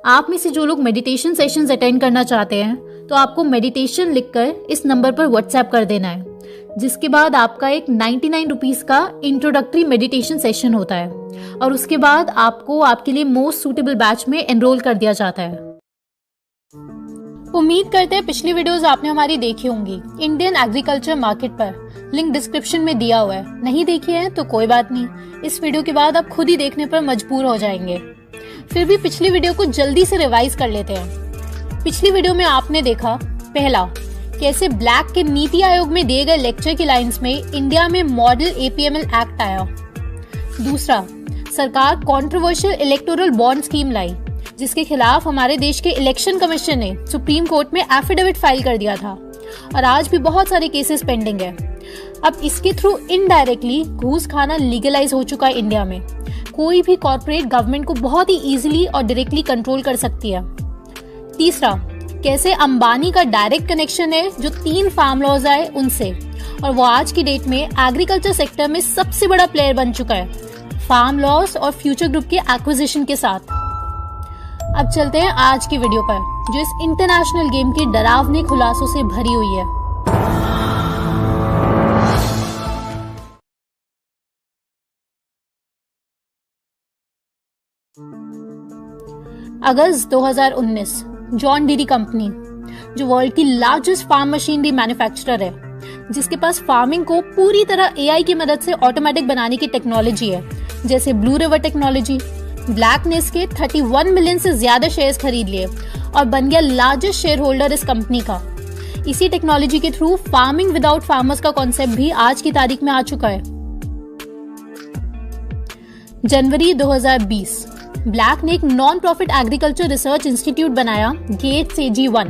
आप में से जो लोग मेडिटेशन सेशंस अटेंड करना चाहते हैं तो आपको मेडिटेशन लिखकर इस नंबर पर व्हाट्सएप कर देना है, जिसके बाद आपका एक 99 रुपीज़ का इंट्रोडक्टरी मेडिटेशन सेशन होता है और उसके बाद आपको आपके लिए मोस्ट सूटेबल बैच में एनरोल कर दिया जाता है। उम्मीद करते हैं पिछली वीडियोस आपने हमारी देखी होंगी इंडियन एग्रीकल्चर मार्केट पर। लिंक डिस्क्रिप्शन में दिया हुआ है, नहीं देखी है तो कोई बात नहीं, इस वीडियो के बाद आप खुद ही देखने पर मजबूर हो जाएंगे। फिर भी पिछली वीडियो को जल्दी से रिवाइज कर लेते हैं। पिछली वीडियो में आपने देखा, पहला, कैसे ब्लैक के नीति आयोग में दिए गए लेक्चर की लाइंस में इंडिया में मॉडल एपीएमएल एक्ट आया। दूसरा, सरकार कंट्रोवर्शियल इलेक्टोरल बॉन्ड स्कीम लाई, जिसके खिलाफ हमारे देश के इलेक्शन कमीशन ने सुप्रीम कोर्ट में एफिडेविट फाइल कर दिया था और आज भी बहुत सारे केसेस पेंडिंग है। अब इसके थ्रू इनडायरेक्टली घूस खाना लीगलाइज हो चुका है इंडिया में। कोई भी कॉर्पोरेट गवर्नमेंट को बहुत ही इजीली और डायरेक्टली कंट्रोल कर सकती है। तीसरा, कैसे अंबानी का डायरेक्ट कनेक्शन है जो 3 फार्म लॉज आए उनसे, और वो आज की डेट में एग्रीकल्चर सेक्टर में सबसे बड़ा प्लेयर बन चुका है फार्म लॉस और फ्यूचर ग्रुप के एक्विजिशन के साथ। अब चलते हैं आज की वीडियो पर, जो इस इंटरनेशनल गेम के डरावने खुलासों से भरी हुई है। अगस्त 2019, जॉन डीरी कंपनी, जो वर्ल्ड की लार्जेस्ट फार्म मशीनरी मैन्युफैक्चरर है, जिसके पास फार्मिंग को पूरी तरह एआई की मदद से ऑटोमेटिक बनाने की टेक्नोलॉजी है, जैसे ब्लू रिवर टेक्नोलॉजी, ब्लैक ने इसके 31 मिलियन से ज्यादा शेयर्स खरीद लिए और बन गया लार्जेस्ट शेयर होल्डर इस कंपनी का। इसी टेक्नोलॉजी के थ्रू फार्मिंग विदाउट फार्मर्स का कॉन्सेप्ट भी आज की तारीख में आ चुका है। जनवरी 2020, ब्लैक ने एक non profit agriculture research institute बनाया, गेट्स AG1।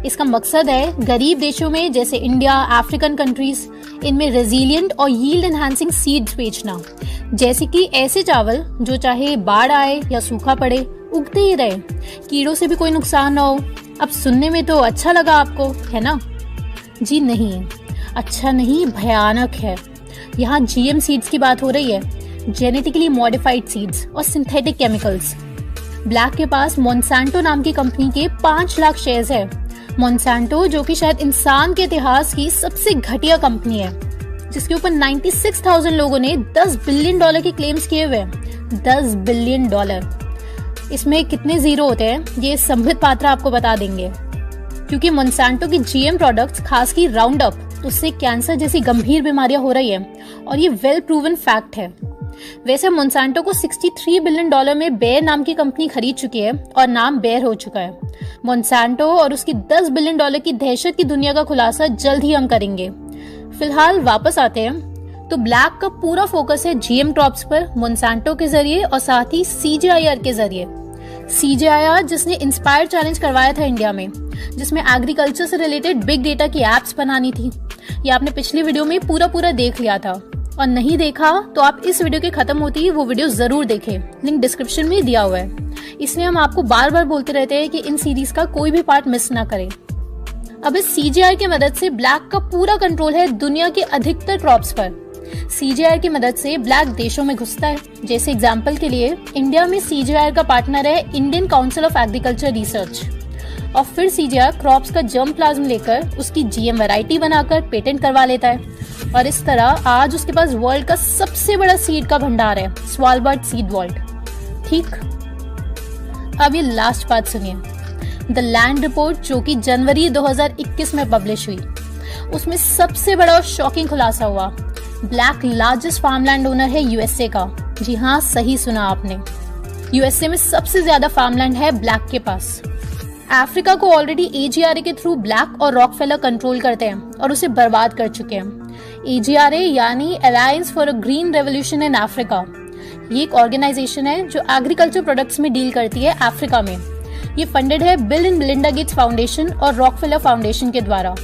इसका मकसद है गरीब देशों में जैसे इंडिया, अफ्रीकन कंट्रीज, इनमें रेजिलिएंट और यील्ड एनहांसिंग सीड्स बेचना, जैसे कि ऐसे चावल जो चाहे बाढ़ आए या सूखा पड़े उगते ही रहे, कीड़ों से भी कोई नुकसान न हो। अब सुनने में तो अच्छा लगा आपको, है ना? जी नहीं, अच्छा नहीं, भयानक है। यहाँ GM सीड्स की बात हो रही है, जेनेटिकली मॉडिफाइड सीड्स और सिंथेटिक केमिकल्स। ब्लैक के पास मोन्सेंटो नाम की कंपनी के 5 लाख शेयर्स है। मोन्सेंटो जो कि शायद इंसान के इतिहास की सबसे घटिया कंपनी है, जिसके ऊपर 96,000 लोगों ने $10 बिलियन के क्लेम्स किए हुए हैं। $10 बिलियन। इसमें कितने जीरो होते हैं ये संबित पात्रा आपको बता देंगे, क्योंकि मोन्सेंटो की GM प्रोडक्ट्स, खास की राउंड अप, उससे कैंसर जैसी गंभीर बीमारियां हो रही है और ये वेल प्रूवन फैक्ट है। वैसे मोन्सेंटो को $63 बिलियन में बेयर नाम की कंपनी खरीद चुकी है और नाम बेयर हो चुका है। मोन्सेंटो और उसकी $10 बिलियन की दहशत की दुनिया का खुलासा जल्द ही हम करेंगे। फिलहाल वापस आते हैं तो ब्लैक का पूरा फोकस है GM क्रॉप्स पर मोन्सेंटो के जरिए और साथ ही CGIAR के जरिए। CGIAR जिसने इंस्पायर चैलेंज करवाया था इंडिया में, जिसमें एग्रीकल्चर से रिलेटेड बिग डेटा की एप्स बनानी थी। ये आपने पिछली वीडियो में पूरा देख लिया था, और नहीं देखा तो आप इस वीडियो के खत्म होती ही वो वीडियो जरूर देखें, लिंक डिस्क्रिप्शन में दिया हुआ है। इसलिए हम आपको बार बोलते रहते हैं कि इन सीरीज का कोई भी पार्ट मिस ना करें। अब इस CGIAR की मदद से ब्लैक का पूरा कंट्रोल है दुनिया के अधिकतर क्रॉप्स पर। CGIAR की मदद से ब्लैक देशों में घुसता है, जैसे एग्जांपल के लिए इंडिया में CGIAR का पार्टनर है Indian council of agriculture research, और फिर CGIAR क्रॉप्स का जर्म प्लाज्म लेकर उसकी GM वैरायटी बनाकर पेटेंट करवा लेता है, और इस तरह आज उसके पास वर्ल्ड का सबसे बड़ा सीड का भंडार है, स्वालबर्ड सीड वॉल्ट। ठीक, अब ये लास्ट बात सुनिए। द लैंड रिपोर्ट जो कि जनवरी 2021 में पब्लिश हुई, उसमें सबसे बड़ा और शॉकिंग खुलासा हुआ, ब्लैक लार्जेस्ट फार्मलैंड ओनर है USA का। जी हाँ, सही सुना आपने, USA में सबसे ज्यादा फार्मलैंड है ब्लैक के पास। अफ्रीका को ऑलरेडी AGRA के थ्रू ब्लैक और रॉकफेलर कंट्रोल करते हैं और उसे बर्बाद कर चुके हैं। AGRA यानी alliance for a green revolution in Africa, ये एक ऑर्गेनाइजेशन है जो एग्रीकल्चर प्रोडक्ट्स में डील करती है अफ्रीका में। ये फंडेड है bill and Melinda Gates foundation और रॉकफेलर फाउंडेशन के द्वारा।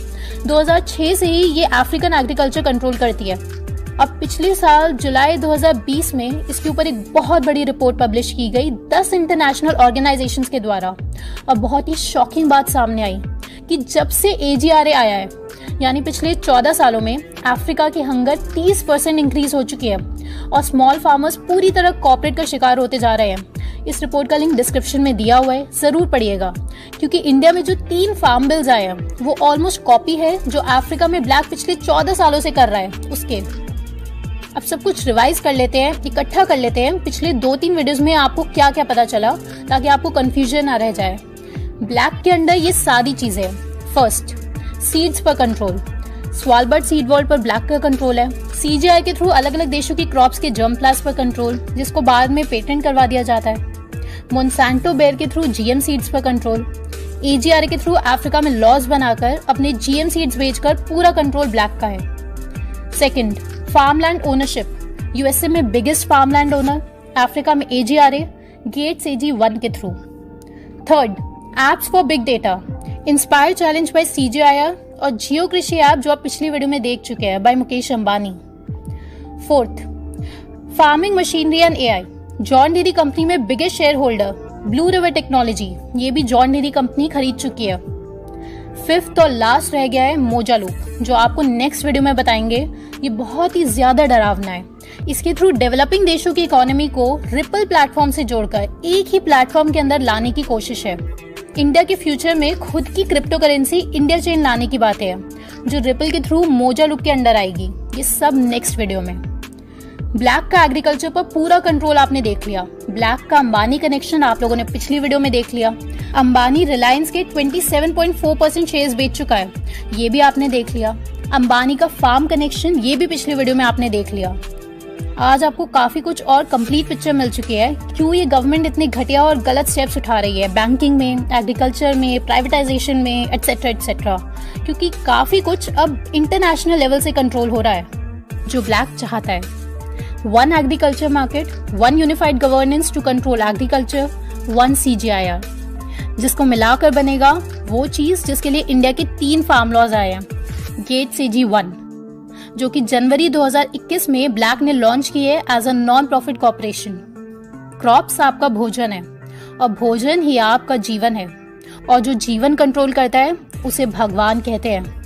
2006 से ही ये अफ्रीकन एग्रीकल्चर कंट्रोल करती है। अब पिछले साल जुलाई 2020 में इसके ऊपर एक बहुत बड़ी रिपोर्ट पब्लिश की गई 10 इंटरनेशनल ऑर्गेनाइजेशंस के द्वारा, और बहुत ही शॉकिंग बात सामने आई कि जब से AGRA आया है, यानी पिछले 14 सालों में अफ्रीका के हंगर 30% इंक्रीज हो चुकी है और स्मॉल फार्मर्स पूरी तरह कॉर्पोरेट का शिकार होते जा रहे हैं। इस रिपोर्ट का लिंक डिस्क्रिप्शन में दिया हुआ है, जरूर पढ़िएगा, क्योंकि इंडिया में जो 3 फार्म बिल्स आए हैं वो ऑलमोस्ट कॉपी है जो अफ्रीका में ब्लैक पिछले 14 सालों से कर रहा है उसके। अब सब कुछ रिवाइज कर लेते हैं, इकट्ठा कर लेते हैं पिछले 2-3 वीडियोस में आपको क्या क्या पता चला, ताकि आपको कंफ्यूजन ना रह जाए। ब्लैक के अंडर ये सारी चीजें। फर्स्ट, सीड्स पर कंट्रोल। स्वालबर्ड सीड वॉल पर ब्लैक का कंट्रोल है। CGI के थ्रू अलग अलग देशों की क्रॉप्स के जर्म प्लास्ट पर कंट्रोल, जिसको बाद में पेटेंट करवा दिया जाता है। मोनसैंटो बेयर के थ्रू GM सीड्स पर कंट्रोल। AGRA के थ्रू अफ्रीका में लॉज बनाकर अपने GM सीड्स बेचकर पूरा कंट्रोल ब्लैक का है। Second, farmland ownership. USA में बिगेस्ट फार्मलैंड ओनर, अफ्रीका में AGRA, गेट्स AG1 के through. Third, apps for big data. Inspire challenge by CGIAR और जियो कृषि ऐप जो आप पिछली वीडियो में देख चुके हैं, by Mukesh Ambani. Fourth, farming machinery and AI। John Deere company में biggest share holder blue river technology, ये भी जॉन डीरी कंपनी खरीद चुकी है। फिफ्थ और लास्ट रह गया है मोजा लूप, जो आपको नेक्स्ट वीडियो में बताएंगे। ये बहुत ही ज्यादा डरावना है। इसके थ्रू डेवलपिंग देशों की इकोनॉमी को रिपल प्लेटफॉर्म से जोड़कर एक ही प्लेटफॉर्म के अंदर लाने की कोशिश है। इंडिया के फ्यूचर में खुद की क्रिप्टो करेंसी इंडिया चेन लाने की बात है, जो रिपल के थ्रू मोजा लूप के अंडर आएगी। ये सब नेक्स्ट वीडियो में। ब्लैक का एग्रीकल्चर पर पूरा कंट्रोल आपने देख लिया। ब्लैक का अंबानी कनेक्शन आप लोगों ने पिछली वीडियो में देख लिया। अंबानी रिलायंस के 27.4% शेयर्स बेच चुका है, ये भी आपने देख लिया। अंबानी का फार्म कनेक्शन, ये भी पिछली वीडियो में आपने देख लिया। आज आपको काफी कुछ और कंप्लीट पिक्चर मिल चुकी है, क्यों ये गवर्नमेंट इतने घटिया और गलत स्टेप्स उठा रही है बैंकिंग में, एग्रीकल्चर में, प्राइवेटाइजेशन में, एटसेट्रा एटसेट्रा। क्योंकि काफी कुछ अब इंटरनेशनल लेवल से कंट्रोल हो रहा है, जो ब्लैक चाहता है। 1 agriculture market, 1 unified governance to control agriculture, 1 CGIAR, जिसको मिलाकर बनेगा वो चीज जिसके लिए इंडिया के 3 फार्म लॉज आए हैं। गेट्स AG1, जो कि जनवरी 2021 में ब्लैक ने लॉन्च किए as a non profit corporation. Crops आपका भोजन है और भोजन ही आपका जीवन है, और जो जीवन कंट्रोल करता है उसे भगवान कहते हैं।